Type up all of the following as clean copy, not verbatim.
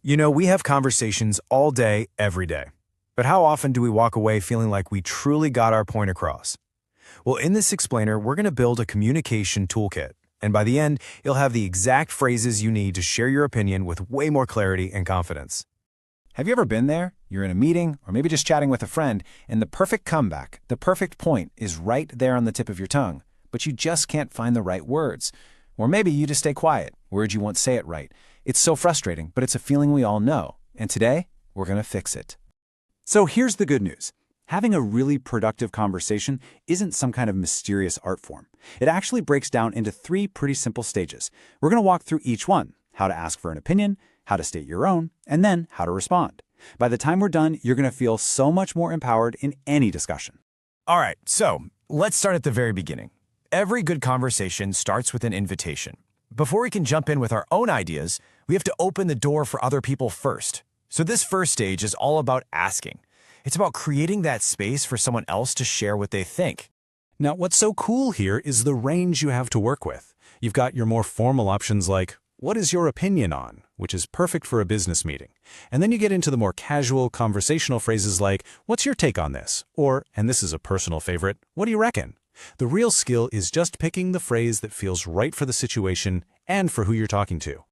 You know, we have conversations all day, every day. But how often do we walk away feeling like we truly got our point across? Well, in this explainer, we're going to build a communication toolkit. And by the end, you'll have the exact phrases you need to share your opinion with way more clarity and confidence. Have you ever been there? You're in a meeting, or maybe just chatting with a friend, and the perfect comeback, the perfect point is right there on the tip of your tongue, but you just can't find the right words. Or maybe you just stay quiet, words you won't say it right. It's so frustrating, but it's a feeling we all know. And today, we're going to fix it. So here's the good news. Having a really productive conversation isn't some kind of mysterious art form. It actually breaks down into 3 pretty simple stages. We're going to walk through each one: how to ask for an opinion, how to state your own, and then how to respond. By the time we're done, you're going to feel so much more empowered in any discussion. All right, so let's start at the very beginning. Every good conversation starts with an invitation. Before we can jump in with our own ideas, we have to open the door for other people first. So this first stage is all about asking. It's about creating that space for someone else to share what they think. Now, what's so cool here is the range you have to work with. You've got your more formal options like, "What is your opinion on?" which is perfect for a business meeting. And then you get into the more casual conversational phrases like, "What's your take on this?" Or, and this is a personal favorite, "What do you reckon?" The real skill is just picking the phrase that feels right for the situation and for who you're talking to.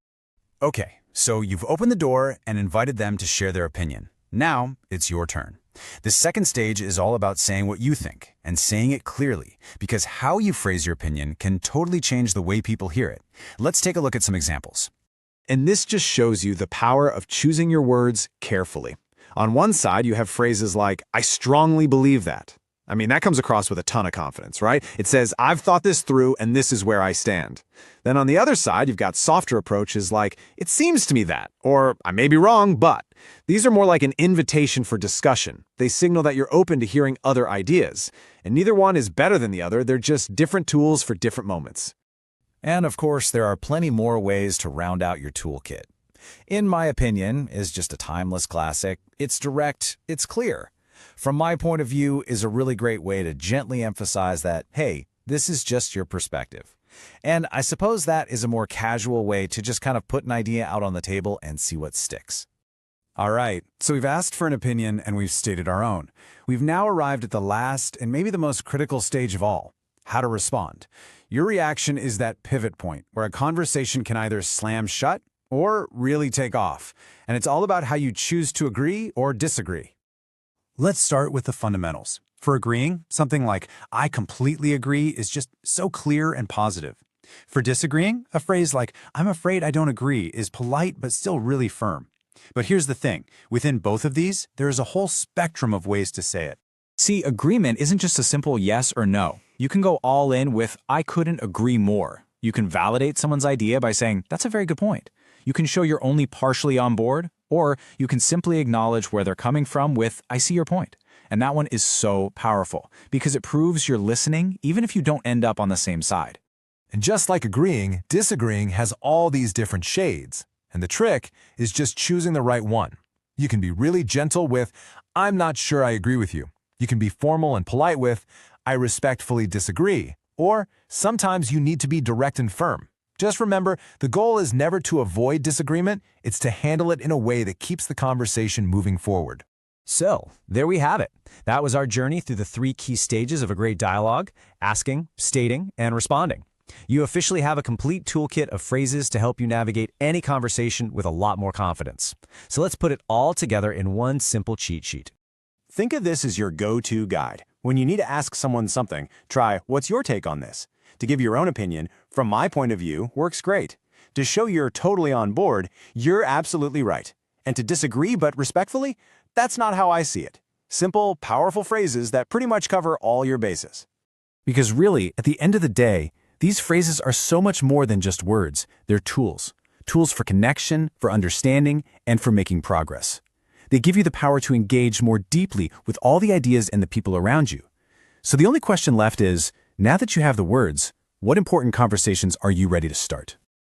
Okay, so you've opened the door and invited them to share their opinion. Now, it's your turn. The second stage is all about saying what you think and saying it clearly, because how you phrase your opinion can totally change the way people hear it. Let's take a look at some examples. And this just shows you the power of choosing your words carefully. On one side, you have phrases like, "I strongly believe that." I mean, that comes across with a ton of confidence, right? It says, "I've thought this through and this is where I stand." Then on the other side, you've got softer approaches like, "It seems to me that," or "I may be wrong, but." These are more like an invitation for discussion. They signal that you're open to hearing other ideas. And neither one is better than the other, they're just different tools for different moments. And of course, there are plenty more ways to round out your toolkit. In my opinion, is just a timeless classic. It's direct, it's clear. From my point of view is a really great way to gently emphasize that, hey, this is just your perspective. And I suppose that is a more casual way to just kind of put an idea out on the table and see what sticks. All right, so we've asked for an opinion and we've stated our own. We've now arrived at the last and maybe the most critical stage of all: how to respond. Your reaction is that pivot point where a conversation can either slam shut or really take off. And it's all about how you choose to agree or disagree. Let's start with the fundamentals. For agreeing, something like, "I completely agree" is just so clear and positive. For disagreeing, a phrase like, "I'm afraid I don't agree" is polite but still really firm. But here's the thing. Within both of these, there is a whole spectrum of ways to say it. See, agreement isn't just a simple yes or no. You can go all in with, "I couldn't agree more." You can validate someone's idea by saying, "That's a very good point." You can show you're only partially on board, or you can simply acknowledge where they're coming from with, "I see your point." And that one is so powerful because it proves you're listening even if you don't end up on the same side. And just like agreeing, disagreeing has all these different shades. And the trick is just choosing the right one. You can be really gentle with, "I'm not sure I agree with you." You can be formal and polite with, "I respectfully disagree." Or sometimes you need to be direct and firm. Just remember, the goal is never to avoid disagreement, it's to handle it in a way that keeps the conversation moving forward. So, there we have it. That was our journey through the 3 key stages of a great dialogue: asking, stating, and responding. You officially have a complete toolkit of phrases to help you navigate any conversation with a lot more confidence. So let's put it all together in one simple cheat sheet. Think of this as your go-to guide. When you need to ask someone something, try, "What's your take on this?" To give your own opinion, "From my point of view," works great. To show you're totally on board, "You're absolutely right." And to disagree but respectfully, "That's not how I see it." Simple, powerful phrases that pretty much cover all your bases. Because really, at the end of the day, these phrases are so much more than just words. They're tools. Tools for connection, for understanding, and for making progress. They give you the power to engage more deeply with all the ideas and the people around you. So the only question left is, now that you have the words, what important conversations are you ready to start?